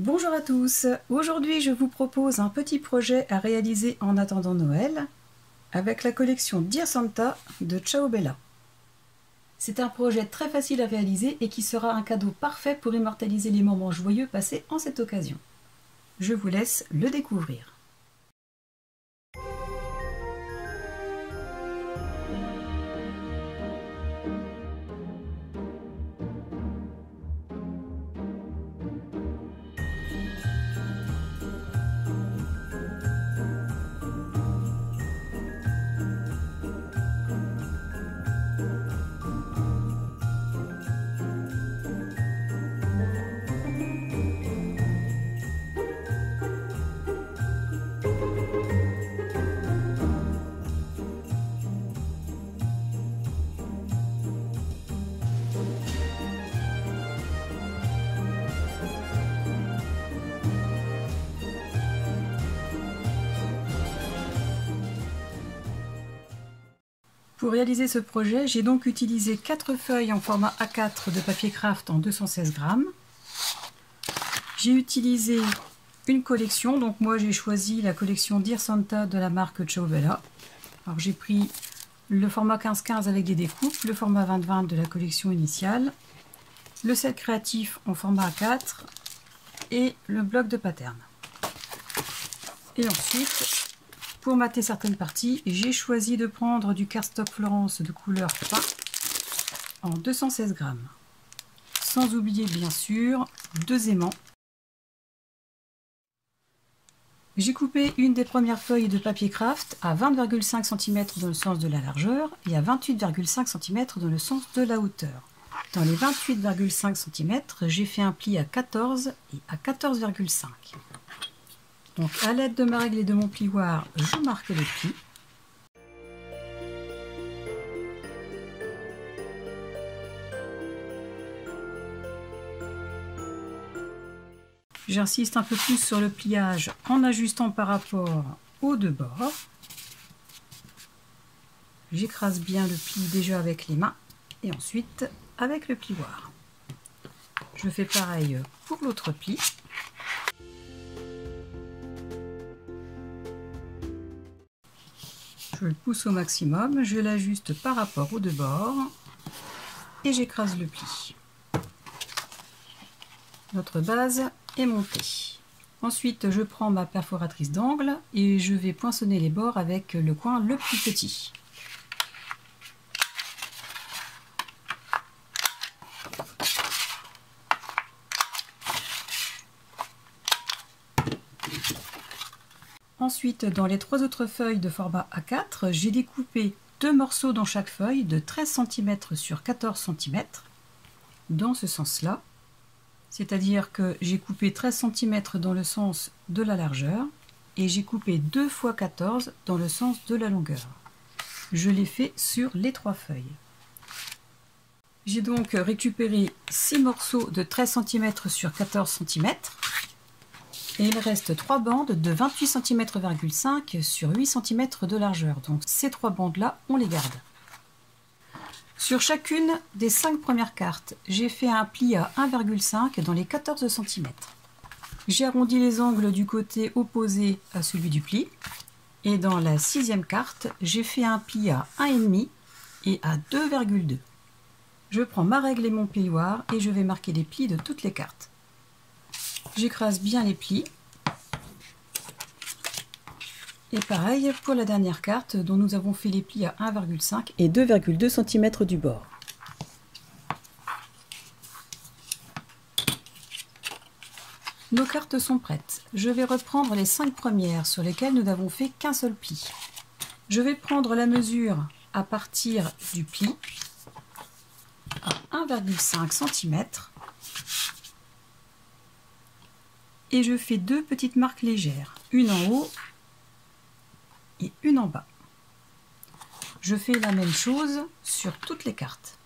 Bonjour à tous, aujourd'hui je vous propose un petit projet à réaliser en attendant Noël avec la collection Dear Santa de Ciao Bella. C'est un projet très facile à réaliser et qui sera un cadeau parfait pour immortaliser les moments joyeux passés en cette occasion. Je vous laisse le découvrir. Pour réaliser ce projet, j'ai donc utilisé 4 feuilles en format A4 de papier craft en 216 grammes. J'ai utilisé une collection, donc moi j'ai choisi la collection Dear Santa de la marque Ciao Bella. Alors j'ai pris le format 15-15 avec des découpes, le format 20-20 de la collection initiale, le set créatif en format A4 et le bloc de pattern. Et ensuite, pour mater certaines parties, j'ai choisi de prendre du cardstock Florence de couleur pain en 216 grammes. Sans oublier bien sûr 2 aimants. J'ai coupé une des premières feuilles de papier craft à 20,5 cm dans le sens de la largeur et à 28,5 cm dans le sens de la hauteur. Dans les 28,5 cm, j'ai fait un pli à 14 et à 14,5. Donc à l'aide de ma règle et de mon plioir, je marque les plis. J'insiste un peu plus sur le pliage en ajustant par rapport aux deux bords. J'écrase bien le pli déjà avec les mains et ensuite avec le plioir. Je fais pareil pour l'autre pli. Je le pousse au maximum, je l'ajuste par rapport aux deux bords et j'écrase le pli. Notre base est montée. Ensuite, je prends ma perforatrice d'angle et je vais poinçonner les bords avec le coin le plus petit. Ensuite, dans les 3 autres feuilles de format A4, j'ai découpé 2 morceaux dans chaque feuille de 13 cm sur 14 cm, dans ce sens-là. C'est-à-dire que j'ai coupé 13 cm dans le sens de la largeur et j'ai coupé 2 x 14 dans le sens de la longueur. Je l'ai fait sur les 3 feuilles. J'ai donc récupéré 6 morceaux de 13 cm sur 14 cm. Et il reste 3 bandes de 28 cm,5 cm sur 8 cm de largeur. Donc ces 3 bandes-là, on les garde. Sur chacune des 5 premières cartes, j'ai fait un pli à 1,5 dans les 14 cm. J'ai arrondi les angles du côté opposé à celui du pli. Et dans la 6e carte, j'ai fait un pli à 1,5 et à 2,2. Je prends ma règle et mon plioir et je vais marquer les plis de toutes les cartes. J'écrase bien les plis. Et pareil pour la dernière carte dont nous avons fait les plis à 1,5 et 2,2 cm du bord. Nos cartes sont prêtes. Je vais reprendre les 5 premières sur lesquelles nous n'avons fait qu'un seul pli. Je vais prendre la mesure à partir du pli à 1,5 cm. Et je fais 2 petites marques légères, une en haut et une en bas. Je fais la même chose sur toutes les cartes.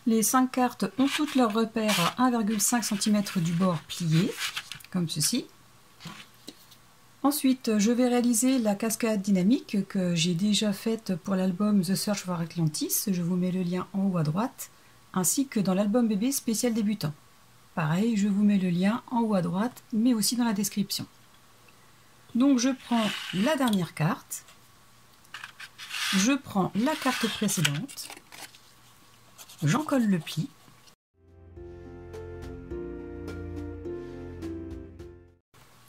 Les 5 cartes ont toutes leurs repères à 1,5 cm du bord plié, comme ceci. Ensuite, je vais réaliser la cascade dynamique que j'ai déjà faite pour l'album The Search for Atlantis. Je vous mets le lien en haut à droite, ainsi que dans l'album bébé spécial débutant. Pareil, je vous mets le lien en haut à droite, mais aussi dans la description. Donc je prends la dernière carte, je prends la carte précédente, j'en colle le pli.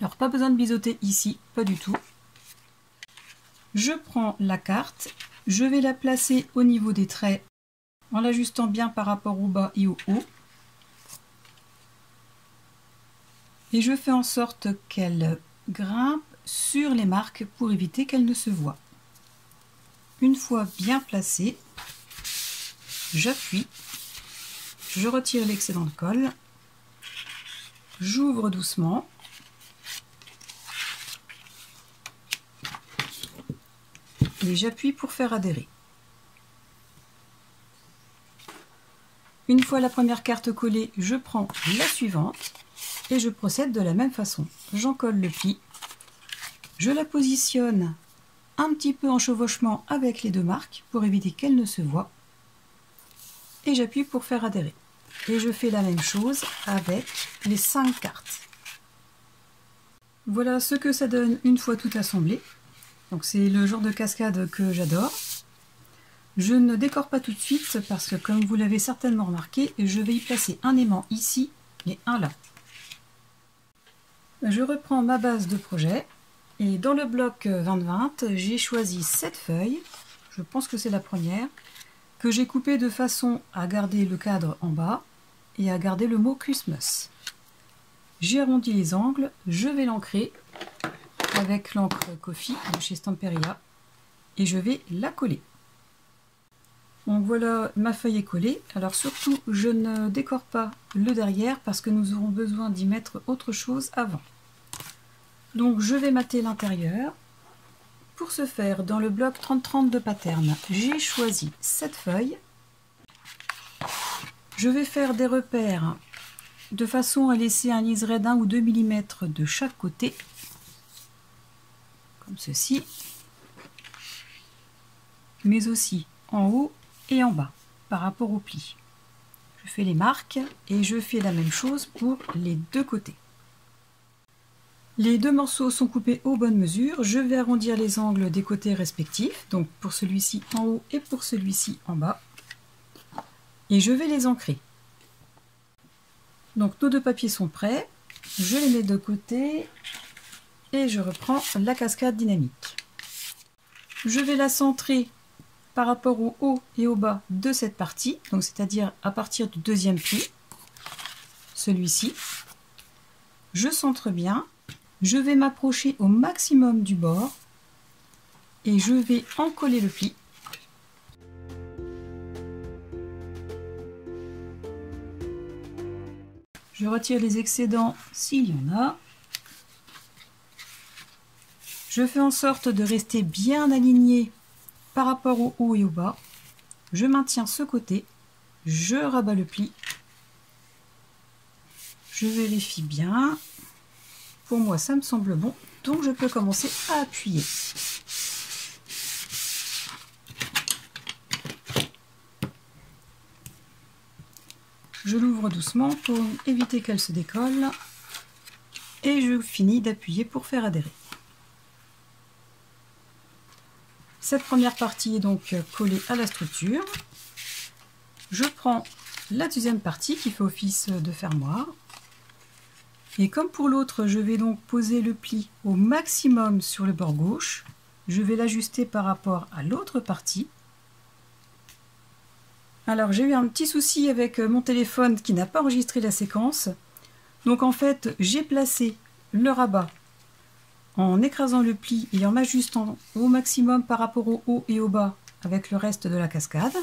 Alors pas besoin de biseauter ici, pas du tout. Je prends la carte, je vais la placer au niveau des traits en l'ajustant bien par rapport au bas et au haut. Et je fais en sorte qu'elle grimpe sur les marques pour éviter qu'elle ne se voie. Une fois bien placée, j'appuie, je retire l'excédent de colle, j'ouvre doucement et j'appuie pour faire adhérer. Une fois la première carte collée, je prends la suivante et je procède de la même façon. J'en colle le pli, je la positionne un petit peu en chevauchement avec les deux marques pour éviter qu'elles ne se voient et j'appuie pour faire adhérer. Et je fais la même chose avec les 5 cartes. Voilà ce que ça donne une fois tout assemblé. Donc c'est le genre de cascade que j'adore. Je ne décore pas tout de suite parce que comme vous l'avez certainement remarqué, je vais y placer un aimant ici et un là. Je reprends ma base de projet et dans le bloc 20-20, j'ai choisi cette feuille, je pense que c'est la première, que j'ai coupée de façon à garder le cadre en bas et à garder le mot Christmas. J'ai arrondi les angles, je vais l'ancrer avec l'encre Coffee de chez Stamperia et je vais la coller. Donc voilà, ma feuille est collée. Alors surtout, je ne décore pas le derrière parce que nous aurons besoin d'y mettre autre chose avant. Donc je vais mater l'intérieur. Pour ce faire, dans le bloc 30-30 de pattern, j'ai choisi cette feuille. Je vais faire des repères de façon à laisser un liseré d'1 ou 2 mm de chaque côté, comme ceci, mais aussi en haut et en bas par rapport au pli. Je fais les marques et je fais la même chose pour les deux côtés. Les deux morceaux sont coupés aux bonnes mesures. Je vais arrondir les angles des côtés respectifs, donc pour celui-ci en haut et pour celui-ci en bas. Et je vais les ancrer. Donc nos deux papiers sont prêts. Je les mets de côté et je reprends la cascade dynamique. Je vais la centrer par rapport au haut et au bas de cette partie, donc c'est-à-dire à partir du deuxième pli, celui-ci. Je centre bien, je vais m'approcher au maximum du bord et je vais encoller le pli. Je retire les excédents s'il y en a. Je fais en sorte de rester bien aligné par rapport au haut et au bas. Je maintiens ce côté, je rabats le pli, je vérifie bien. Pour moi, ça me semble bon, donc je peux commencer à appuyer. Je l'ouvre doucement pour éviter qu'elle se décolle et je finis d'appuyer pour faire adhérer. Cette première partie est donc collée à la structure. Je prends la deuxième partie qui fait office de fermoir. Et comme pour l'autre, je vais donc poser le pli au maximum sur le bord gauche. Je vais l'ajuster par rapport à l'autre partie. Alors j'ai eu un petit souci avec mon téléphone qui n'a pas enregistré la séquence. Donc en fait, j'ai placé le rabat en écrasant le pli et en m'ajustant au maximum par rapport au haut et au bas avec le reste de la cascade.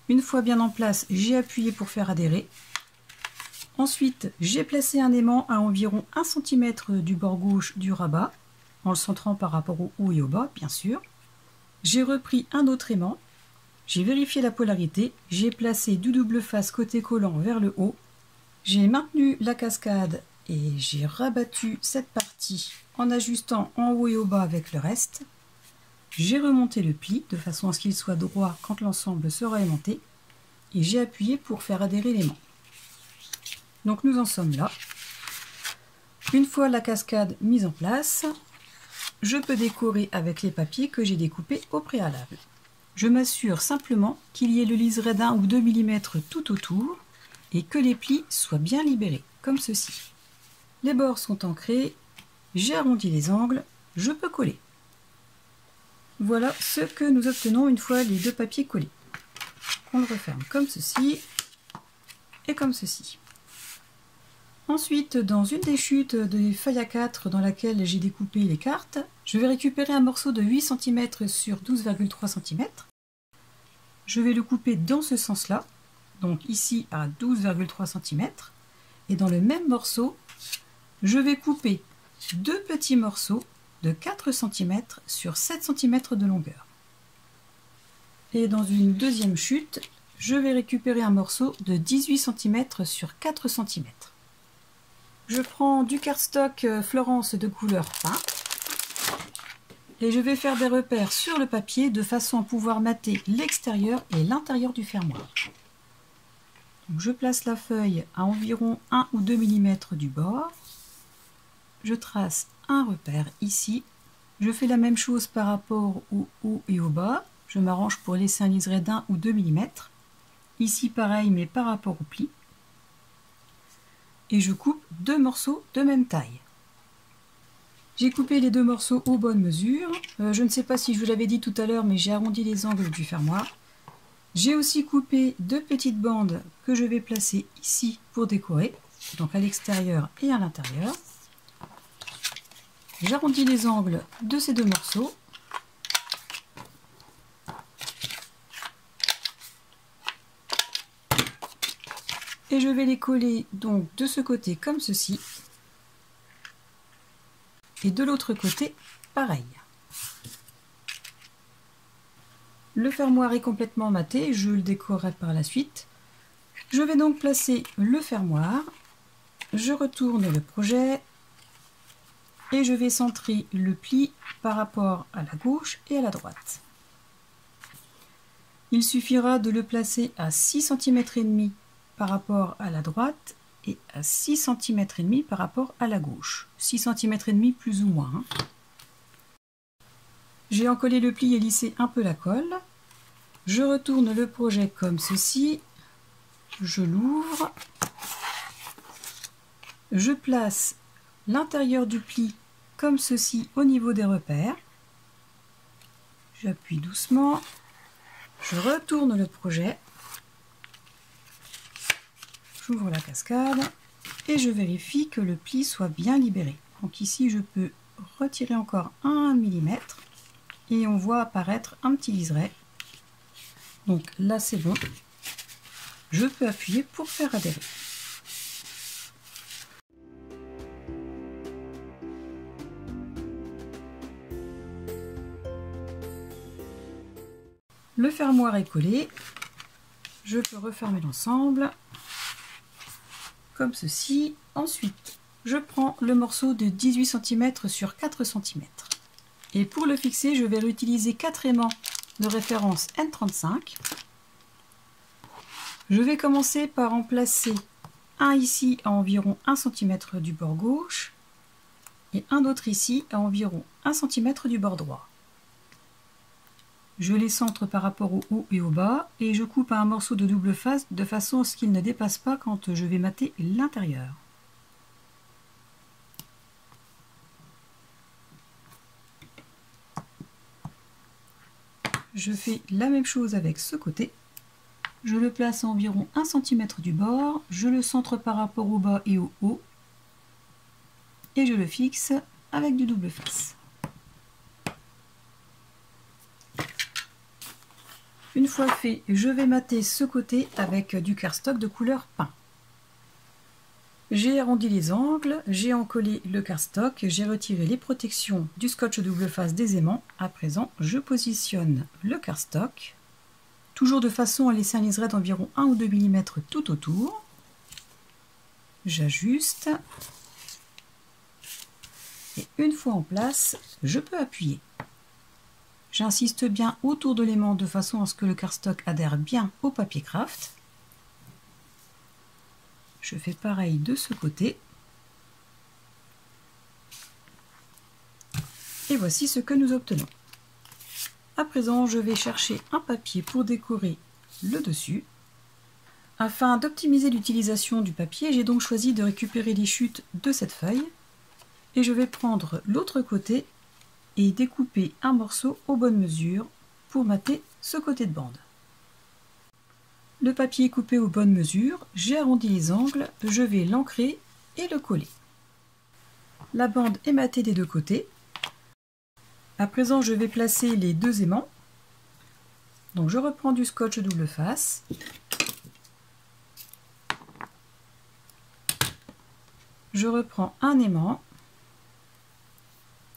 Une fois bien en place, j'ai appuyé pour faire adhérer. Ensuite, j'ai placé un aimant à environ 1 cm du bord gauche du rabat, en le centrant par rapport au haut et au bas, bien sûr. J'ai repris un autre aimant, j'ai vérifié la polarité, j'ai placé du double face côté collant vers le haut, j'ai maintenu la cascade et j'ai rabattu cette partie en ajustant en haut et au bas avec le reste. J'ai remonté le pli de façon à ce qu'il soit droit quand l'ensemble sera aimanté et j'ai appuyé pour faire adhérer l'aimant. Donc nous en sommes là. Une fois la cascade mise en place, je peux décorer avec les papiers que j'ai découpés au préalable. Je m'assure simplement qu'il y ait le liseré d'1 ou 2 mm tout autour et que les plis soient bien libérés, comme ceci. Les bords sont ancrés, j'ai arrondi les angles, je peux coller. Voilà ce que nous obtenons une fois les deux papiers collés. On le referme comme ceci et comme ceci. Ensuite, dans une des chutes de feuille A4 dans laquelle j'ai découpé les cartes, je vais récupérer un morceau de 8 cm sur 12,3 cm. Je vais le couper dans ce sens-là, donc ici à 12,3 cm. Et dans le même morceau, je vais couper deux petits morceaux de 4 cm sur 7 cm de longueur. Et dans une deuxième chute, je vais récupérer un morceau de 18 cm sur 4 cm. Je prends du cardstock Florence de couleur pain et je vais faire des repères sur le papier de façon à pouvoir mater l'extérieur et l'intérieur du fermoir. Donc je place la feuille à environ 1 ou 2 mm du bord. Je trace un repère ici. Je fais la même chose par rapport au haut et au bas. Je m'arrange pour laisser un liseré d'1 ou 2 mm. Ici pareil, mais par rapport au pli. Et je coupe deux morceaux de même taille. J'ai coupé les deux morceaux aux bonnes mesures. Je ne sais pas si je vous l'avais dit tout à l'heure, mais j'ai arrondi les angles du fermoir. J'ai aussi coupé deux petites bandes que je vais placer ici pour décorer, donc à l'extérieur et à l'intérieur. J'arrondis les angles de ces deux morceaux. Et je vais les coller donc de ce côté comme ceci. Et de l'autre côté, pareil. Le fermoir est complètement maté, je le décorerai par la suite. Je vais donc placer le fermoir. Je retourne le projet. Et je vais centrer le pli par rapport à la gauche et à la droite. Il suffira de le placer à 6,5 cm par rapport à la droite et à 6,5 cm par rapport à la gauche. 6,5 cm plus ou moins. J'ai encollé le pli et lissé un peu la colle. Je retourne le projet comme ceci. Je l'ouvre. Je place l'intérieur du pli comme ceci au niveau des repères. J'appuie doucement. Je retourne le projet. J'ouvre la cascade et je vérifie que le pli soit bien libéré. Donc ici, je peux retirer encore 1 mm et on voit apparaître un petit liseré. Donc là, c'est bon. Je peux appuyer pour faire adhérer. Le fermoir est collé. Je peux refermer l'ensemble comme ceci. Ensuite, je prends le morceau de 18 cm sur 4 cm. Et pour le fixer, je vais réutiliser 4 aimants de référence N35. Je vais commencer par en placer un ici à environ 1 cm du bord gauche et un autre ici à environ 1 cm du bord droit. Je les centre par rapport au haut et au bas et je coupe à un morceau de double face de façon à ce qu'il ne dépasse pas quand je vais mater l'intérieur. Je fais la même chose avec ce côté. Je le place à environ 1 cm du bord, je le centre par rapport au bas et au haut et je le fixe avec du double face. Une fois fait, je vais mater ce côté avec du cardstock de couleur pain. J'ai arrondi les angles, j'ai encollé le cardstock, j'ai retiré les protections du scotch double face des aimants. À présent, je positionne le cardstock, toujours de façon à laisser un liseré d'environ 1 ou 2 mm tout autour. J'ajuste. Et une fois en place, je peux appuyer. J'insiste bien autour de l'aimant de façon à ce que le cardstock adhère bien au papier craft. Je fais pareil de ce côté. Et voici ce que nous obtenons. À présent, je vais chercher un papier pour décorer le dessus. Afin d'optimiser l'utilisation du papier, j'ai donc choisi de récupérer les chutes de cette feuille. Et je vais prendre l'autre côté et découper un morceau aux bonnes mesures pour mater ce côté de bande. Le papier est coupé aux bonnes mesures, j'ai arrondi les angles, je vais l'ancrer et le coller. La bande est matée des deux côtés. À présent, je vais placer les deux aimants. Donc je reprends du scotch double face. Je reprends un aimant.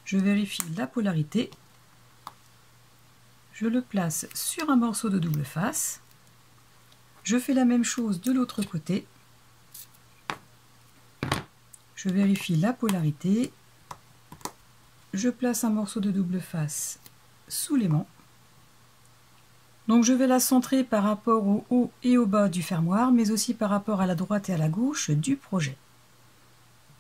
Je vérifie la polarité. Je le place sur un morceau de double face. Je fais la même chose de l'autre côté. Je vérifie la polarité. Je place un morceau de double face sous l'aimant. Donc je vais la centrer par rapport au haut et au bas du fermoir, mais aussi par rapport à la droite et à la gauche du projet.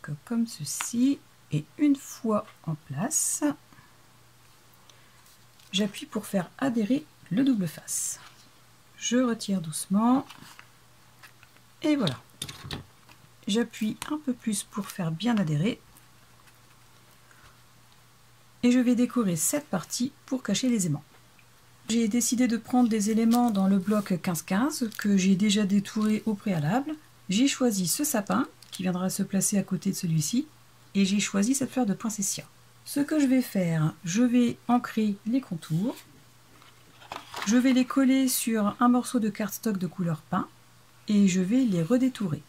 Donc, comme ceci. Et une fois en place, j'appuie pour faire adhérer le double face. Je retire doucement. Et voilà. J'appuie un peu plus pour faire bien adhérer. Et je vais décorer cette partie pour cacher les aimants. J'ai décidé de prendre des éléments dans le bloc 15-15 que j'ai déjà détouré au préalable. J'ai choisi ce sapin qui viendra se placer à côté de celui-ci. Et j'ai choisi cette fleur de poinsettia. Ce que je vais faire, je vais ancrer les contours. Je vais les coller sur un morceau de cardstock de couleur pain et je vais les redétourer.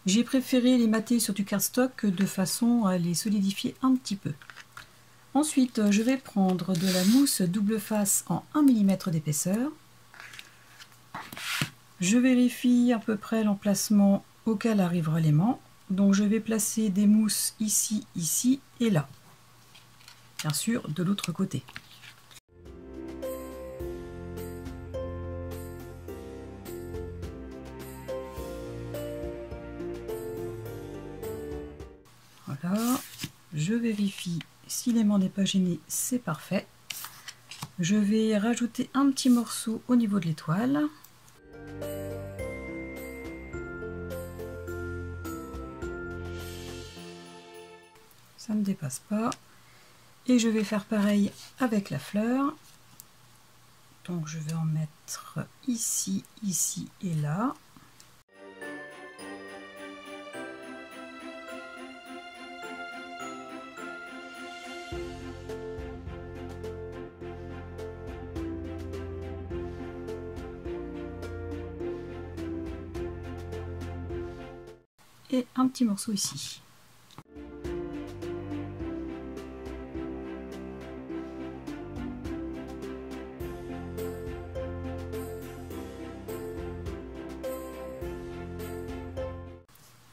J'ai préféré les mater sur du cardstock de façon à les solidifier un petit peu. Ensuite, je vais prendre de la mousse double face en 1 mm d'épaisseur. Je vérifie à peu près l'emplacement auquel arrivera l'aimant. Donc je vais placer des mousses ici, ici et là. Bien sûr, de l'autre côté. Voilà. Je vérifie si l'aimant n'est pas gêné, c'est parfait. Je vais rajouter un petit morceau au niveau de l'étoile. Ça ne dépasse pas. Et je vais faire pareil avec la fleur. Donc je vais en mettre ici, ici et là. Et un petit morceau ici.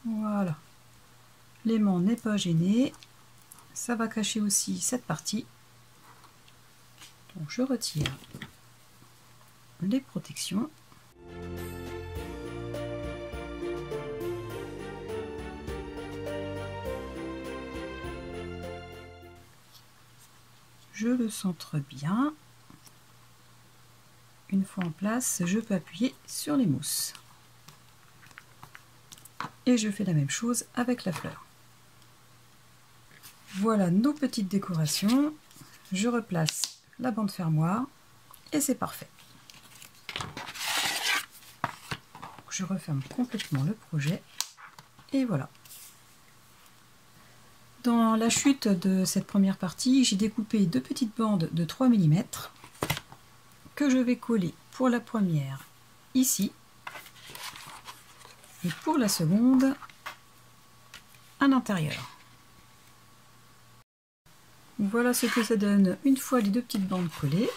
Voilà, l'aimant n'est pas gêné, ça va cacher aussi cette partie. Donc je retire les protections. Je le centre bien. Une fois en place, je peux appuyer sur les mousses. Et je fais la même chose avec la fleur. Voilà nos petites décorations. Je replace la bande fermoir et c'est parfait. Je referme complètement le projet et voilà. Dans la chute de cette première partie, j'ai découpé deux petites bandes de 3 mm que je vais coller pour la première ici. Et pour la seconde, à l'intérieur. Voilà ce que ça donne une fois les deux petites bandes collées.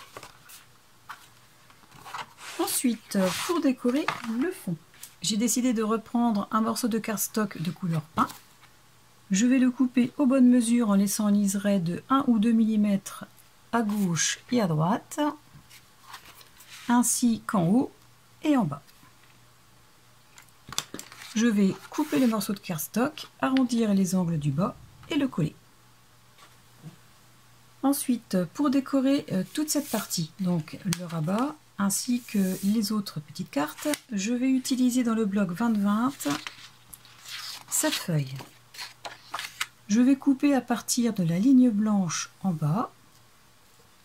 Ensuite, pour décorer le fond, j'ai décidé de reprendre un morceau de cardstock de couleur pain. Je vais le couper aux bonnes mesures en laissant un liseré de 1 ou 2 mm à gauche et à droite, ainsi qu'en haut et en bas. Je vais couper le morceau de cardstock, arrondir les angles du bas et le coller. Ensuite, pour décorer toute cette partie, donc le rabat ainsi que les autres petites cartes, je vais utiliser dans le bloc 20-20 cette feuille. Je vais couper à partir de la ligne blanche en bas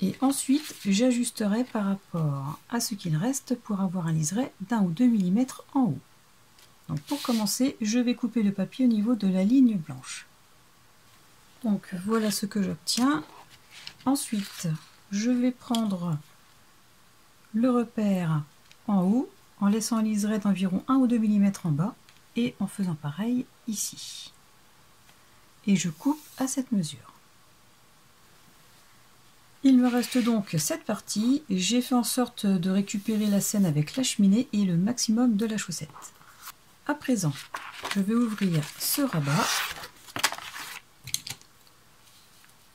et ensuite j'ajusterai par rapport à ce qu'il reste pour avoir un liseré d'1 ou 2 mm en haut. Donc pour commencer, je vais couper le papier au niveau de la ligne blanche. Donc voilà ce que j'obtiens. Ensuite, je vais prendre le repère en haut en laissant un liseré d'environ 1 ou 2 mm en bas et en faisant pareil ici. Et je coupe à cette mesure. Il me reste donc cette partie. J'ai fait en sorte de récupérer la scène avec la cheminée et le maximum de la chaussette. À présent, je vais ouvrir ce rabat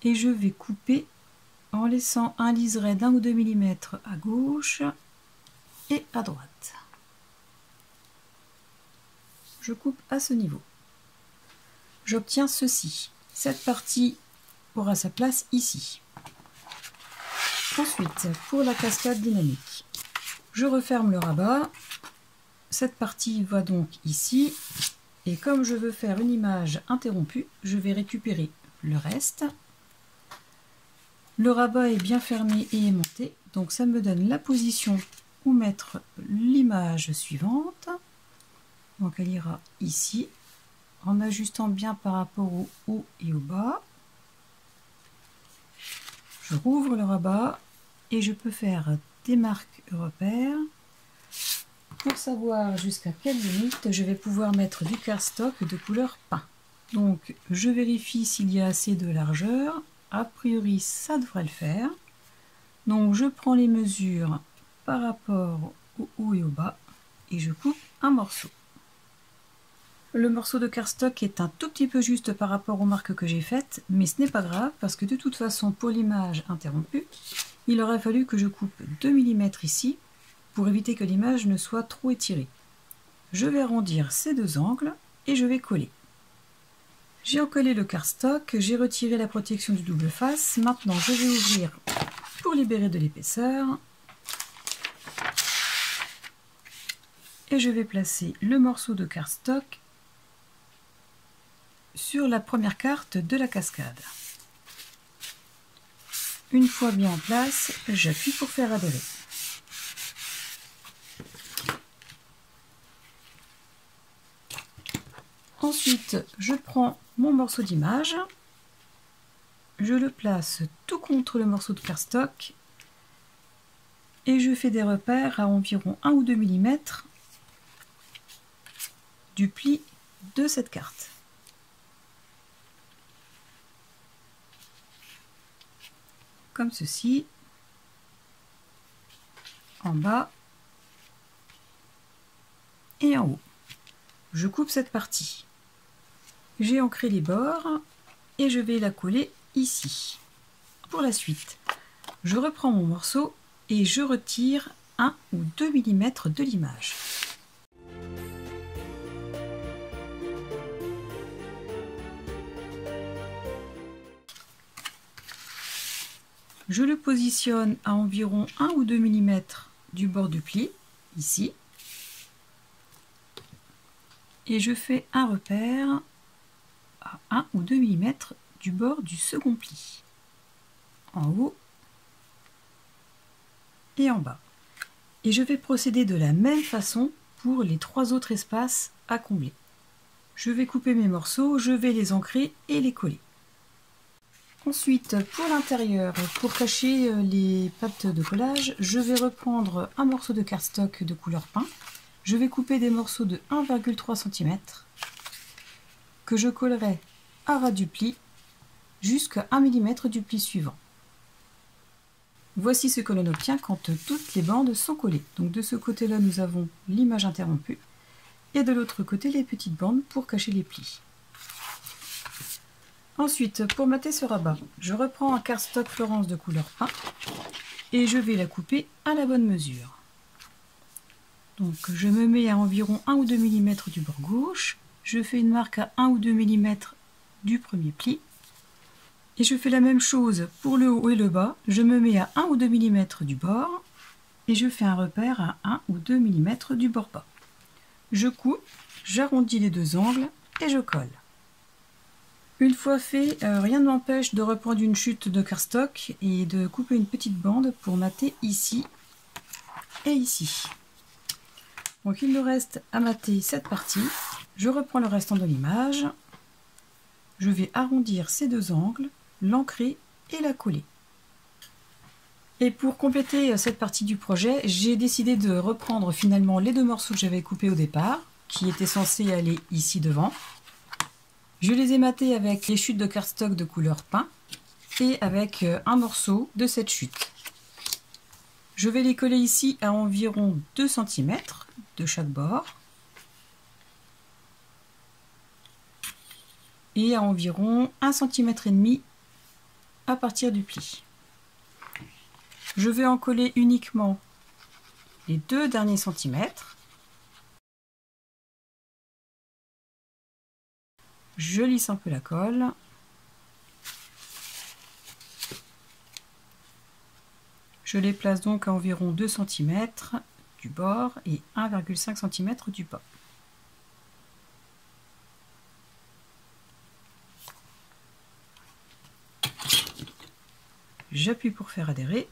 et je vais couper en laissant un liseré d'1 ou 2 mm à gauche et à droite. Je coupe à ce niveau. J'obtiens ceci. Cette partie aura sa place ici. Ensuite, pour la cascade dynamique, je referme le rabat. Cette partie va donc ici. Et comme je veux faire une image interrompue, je vais récupérer le reste. Le rabat est bien fermé et aimanté, donc ça me donne la position où mettre l'image suivante. Donc elle ira ici, en ajustant bien par rapport au haut et au bas. Je rouvre le rabat et je peux faire des marques repères pour savoir jusqu'à quelle limite je vais pouvoir mettre du cardstock de couleur pain. Donc je vérifie s'il y a assez de largeur. A priori, ça devrait le faire. Donc je prends les mesures par rapport au haut et au bas et je coupe un morceau. Le morceau de cardstock est un tout petit peu juste par rapport aux marques que j'ai faites, mais ce n'est pas grave parce que de toute façon pour l'image interrompue, il aurait fallu que je coupe 2 mm ici pour éviter que l'image ne soit trop étirée. Je vais arrondir ces deux angles et je vais coller. J'ai encollé le cardstock, j'ai retiré la protection du double face. Maintenant, je vais ouvrir pour libérer de l'épaisseur. Et je vais placer le morceau de cardstock sur la première carte de la cascade. Une fois bien en place, j'appuie pour faire adhérer. Ensuite, je prends mon morceau d'image, je le place tout contre le morceau de cardstock et je fais des repères à environ 1 ou 2 mm du pli de cette carte. Comme ceci, en bas et en haut. Je coupe cette partie. J'ai ancré les bords et je vais la coller ici. Pour la suite, je reprends mon morceau et je retire 1 ou 2 mm de l'image. Je le positionne à environ 1 ou 2 mm du bord du pli, ici. Et je fais un repère à 1 ou 2 mm du bord du second pli, en haut et en bas. Et je vais procéder de la même façon pour les 3 autres espaces à combler. Je vais couper mes morceaux, je vais les ancrer et les coller. Ensuite, pour l'intérieur, pour cacher les pattes de collage, je vais reprendre un morceau de cardstock de couleur pain. Je vais couper des morceaux de 1,3 cm que je collerai à ras du pli jusqu'à 1 mm du pli suivant. Voici ce que l'on obtient quand toutes les bandes sont collées. Donc de ce côté-là, nous avons l'image interrompue et de l'autre côté, les petites bandes pour cacher les plis. Ensuite, pour mater ce rabat, je reprends un cardstock Florence de couleur pain et je vais la couper à la bonne mesure. Donc je me mets à environ 1 ou 2 mm du bord gauche, je fais une marque à 1 ou 2 mm du premier pli, et je fais la même chose pour le haut et le bas, je me mets à 1 ou 2 mm du bord, et je fais un repère à 1 ou 2 mm du bord bas. Je coupe, j'arrondis les deux angles, et je colle. Une fois fait, rien ne m'empêche de reprendre une chute de cardstock et de couper une petite bande pour mater ici et ici. Donc il me reste à mater cette partie. Je reprends le restant de l'image. Je vais arrondir ces deux angles, l'ancrer et la coller. Et pour compléter cette partie du projet, j'ai décidé de reprendre finalement les deux morceaux que j'avais coupés au départ, qui étaient censés aller ici devant. Je les ai matés avec les chutes de cardstock de couleur pain et avec un morceau de cette chute. Je vais les coller ici à environ 2 cm de chaque bord et à environ 1,5 cm à partir du pli. Je vais en coller uniquement les 2 derniers centimètres. Je lisse un peu la colle. Je les place donc à environ 2 cm du bord et 1,5 cm du bas. J'appuie pour faire adhérer.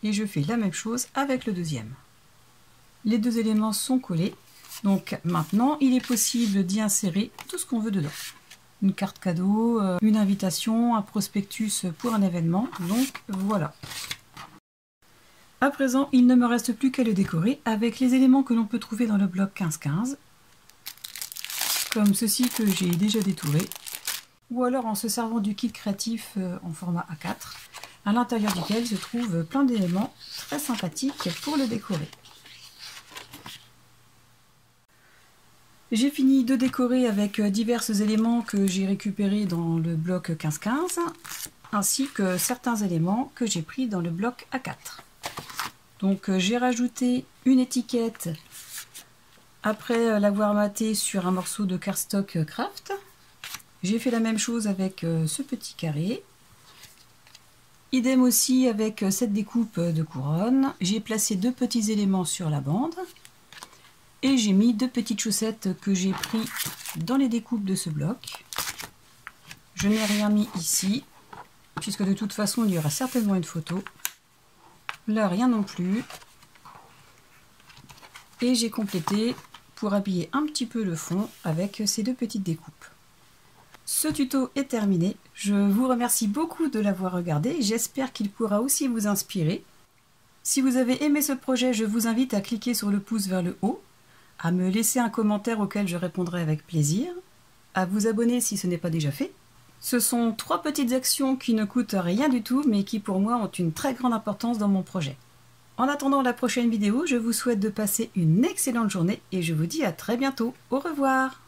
Et je fais la même chose avec le deuxième. Les deux éléments sont collés. Donc maintenant, il est possible d'y insérer tout ce qu'on veut dedans. Une carte cadeau, une invitation, un prospectus pour un événement. Donc voilà. À présent, il ne me reste plus qu'à le décorer avec les éléments que l'on peut trouver dans le bloc 15-15. Comme ceci que j'ai déjà détouré. Ou alors en se servant du kit créatif en format A4, à l'intérieur duquel se trouvent plein d'éléments très sympathiques pour le décorer. J'ai fini de décorer avec divers éléments que j'ai récupérés dans le bloc 15-15, ainsi que certains éléments que j'ai pris dans le bloc A4. Donc j'ai rajouté une étiquette après l'avoir maté sur un morceau de cardstock craft. J'ai fait la même chose avec ce petit carré. Idem aussi avec cette découpe de couronne. J'ai placé 2 petits éléments sur la bande. Et j'ai mis 2 petites chaussettes que j'ai pris dans les découpes de ce bloc. Je n'ai rien mis ici, puisque de toute façon il y aura certainement une photo. Là rien non plus. Et j'ai complété pour habiller un petit peu le fond avec ces 2 petites découpes. Ce tuto est terminé. Je vous remercie beaucoup de l'avoir regardé. J'espère qu'il pourra aussi vous inspirer. Si vous avez aimé ce projet, je vous invite à cliquer sur le pouce vers le haut, à me laisser un commentaire auquel je répondrai avec plaisir, à vous abonner si ce n'est pas déjà fait. Ce sont 3 petites actions qui ne coûtent rien du tout, mais qui pour moi ont une très grande importance dans mon projet. En attendant la prochaine vidéo, je vous souhaite de passer une excellente journée et je vous dis à très bientôt. Au revoir!